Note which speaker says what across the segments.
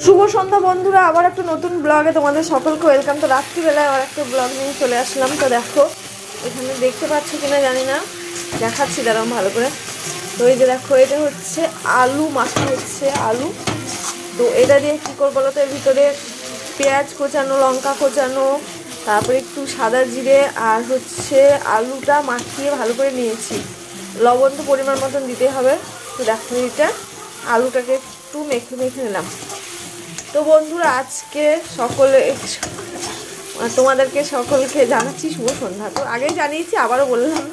Speaker 1: শুভ সন্ধ্যা বন্ধুরা, আবার একটা নতুন ব্লগে তোমাদের সকলকে ওয়েলকাম। তো রাত্রিবেলায় আবার একটা ব্লগ নিয়ে চলে আসলাম। তো দেখো এখানে দেখতে পাচ্ছ কিনা জানি না, দেখাচ্ছি দাঁড়াও ভালো করে। তো এই যে দেখো, এটা হচ্ছে আলু মাখা, হচ্ছে আলু। তো এটা দিয়ে কী করবো বলো তো, এর ভিতরে পেঁয়াজ কোচানো, লঙ্কা কোচানো, তারপরে একটু সাদা জিরে আর হচ্ছে আলুটা মাখিয়ে ভালো করে নিয়েছি। লবণ তো পরিমাণ মতন দিতে হবে। তো দেখো এটা আলুটাকে একটু মেখে নিলাম। তো বন্ধুরা, আজকে তোমাদেরকে সকলকে জানাচ্ছি শুভ সন্ধ্যা। তো আগেই জানিয়েছি, আবারও বললাম।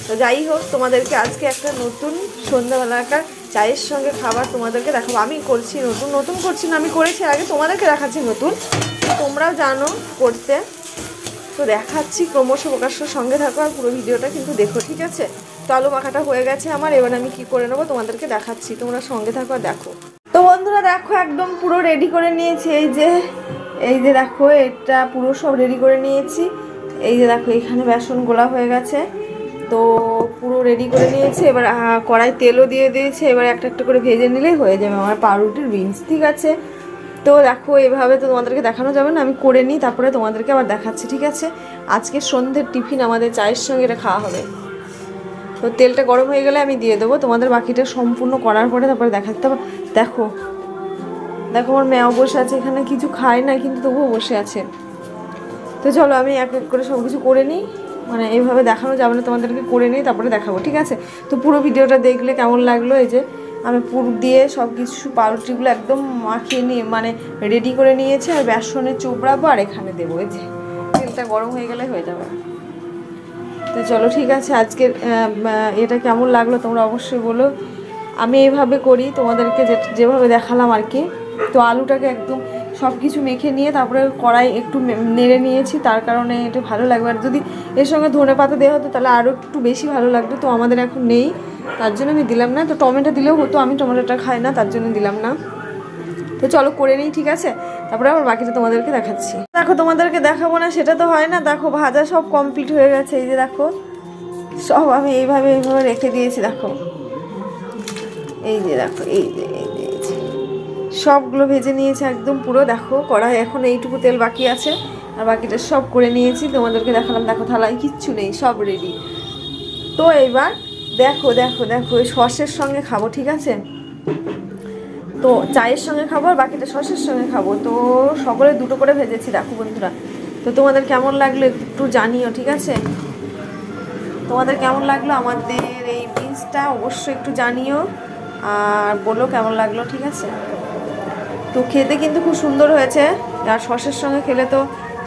Speaker 1: তো যাই হোক, তোমাদেরকে আজকে একটা নতুন সন্ধ্যাবেলাকার চায়ের সঙ্গে খাবার তোমাদেরকে দেখাবো। আমি করছি নতুন করছি না, আমি করেছি আগে, তোমাদেরকে দেখাচ্ছি নতুন। তোমরাও জানো করতে। তো দেখাচ্ছি, ক্রমশ প্রকাশ্য সঙ্গে থাকো আর পুরো ভিডিওটা কিন্তু দেখো, ঠিক আছে? তো আলু মাখাটা হয়ে গেছে আমার, এবার আমি কি করে নেবো তোমাদেরকে দেখাচ্ছি, তোমরা সঙ্গে থাকো আর দেখো। তো বন্ধুরা দেখো, একদম পুরো রেডি করে নিয়েছি। এই যে দেখো, এটা পুরো সব রেডি করে নিয়েছি। এই যে দেখো, এখানে বেসন গোলা হয়ে গেছে। তো পুরো রেডি করে নিয়েছি। এবার কড়াই তেলও দিয়ে দিয়েছে। এবার একটা একটা করে ভেজে নিলেই হয়ে যাবে আমার পাউরুটির বিনস, ঠিক আছে? তো দেখো, এভাবে তো তোমাদেরকে দেখানো যাবে না, আমি করে নিই তারপরে তোমাদেরকে আবার দেখাচ্ছি, ঠিক আছে? আজকে সন্ধ্যের টিফিন আমাদের চায়ের সঙ্গে এটা খাওয়া হবে। তো তেলটা গরম হয়ে গেলে আমি দিয়ে দেবো তোমাদের, বাকিটা সম্পূর্ণ করার পরে তারপরে দেখাতে হবে। দেখো দেখো, আমার মেয়েও বসে আছে এখানে, কিছু খায় না কিন্তু তবুও বসে আছে। তো চলো আমি এক এক করে সব কিছু করে নিই, মানে এইভাবে দেখানো যাবে না, তোমাদেরকে করে নিই তারপরে দেখাবো, ঠিক আছে? তো পুরো ভিডিওটা দেখলে কেমন লাগলো। এই যে আমি পুর দিয়ে সব কিছু পাউরুটিগুলো একদম মাখিয়ে নিয়ে মানে রেডি করে নিয়েছি, আর বেসনে চোপড়াবো আর এখানে দেবো। এই যে তেলটা গরম হয়ে গেলে হয়ে যাবে। তো চলো, ঠিক আছে, আজকের এটা কেমন লাগলো তোমরা অবশ্যই বলো। আমি এইভাবে করি, তোমাদেরকে যেভাবে দেখালাম আর কি। তো আলুটাকে একদম সব কিছু মেখে নিয়ে তারপরে কড়াই একটু নেড়ে নিয়েছি, তার কারণে এটা ভালো লাগবে। আর যদি এর সঙ্গে ধনেপাতা দেওয়া হতো তাহলে আরও একটু বেশি ভালো লাগতো। তো আমাদের এখন নেই, তার জন্য আমি দিলাম না। তো টমেটো দিলেও হতো, আমি টমেটোটা খাই না, তার জন্য দিলাম না। তো চলো করে নিই, ঠিক আছে? তারপরে আবার বাকিটা তোমাদেরকে দেখাচ্ছি। দেখো, তোমাদেরকে দেখাবো না সেটা তো হয় না। দেখো ভাজা সব কমপ্লিট হয়ে গেছে। এই যে দেখো, সব আমি এইভাবে রেখে দিয়েছি। দেখো এই যে দেখো, এই যে সবগুলো ভেজে নিয়েছে একদম পুরো। দেখো কড়াই এখন এইটুকু তেল বাকি আছে, আর বাকিটা সব করে নিয়েছি, তোমাদেরকে দেখালাম। দেখো থালায় কিচ্ছু নেই, সব রেডি। তো এইবার দেখো দেখো দেখো, ওই সসের সঙ্গে খাবো, ঠিক আছে? তো চায়ের সঙ্গে খাবো আর বাকিটা সসের সঙ্গে খাবো। তো সকলে দুটো করে ভেজেছি দেখো বন্ধুরা। তো তোমাদের কেমন লাগলো একটু জানিও, ঠিক আছে? তোমাদের কেমন লাগলো আমাদের এই বিনসটা অবশ্যই একটু জানিও, আর বলো কেমন লাগলো, ঠিক আছে? তো খেতে কিন্তু খুব সুন্দর হয়েছে, আর সসের সঙ্গে খেলে তো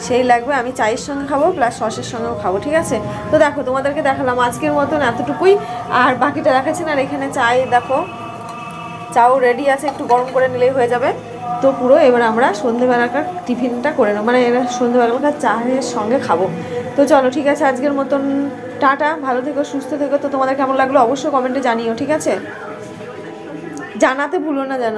Speaker 1: সেই লাগবে। আমি চায়ের সঙ্গে খাবো প্লাস সসের সঙ্গেও খাবো, ঠিক আছে? তো দেখো, তোমাদেরকে দেখালাম আজকের মতন এতটুকুই, আর বাকিটা দেখাচ্ছি না। আর এখানে চাই দেখো, চাও রেডি আছে, একটু গরম করে নিলেই হয়ে যাবে। তো পুরো এবার আমরা সন্ধ্যেবেলাকার টিফিনটা করে নেব, মানে এরা সন্ধ্যেবেলাকার চায়ের সঙ্গে খাবো। তো চলো, ঠিক আছে, আজকের মতন টাটা, ভালো থেকো, সুস্থ থেকো। তো তোমাদের কেমন লাগলো অবশ্যই কমেন্টে জানিও, ঠিক আছে? জানাতে ভুলো না যেন।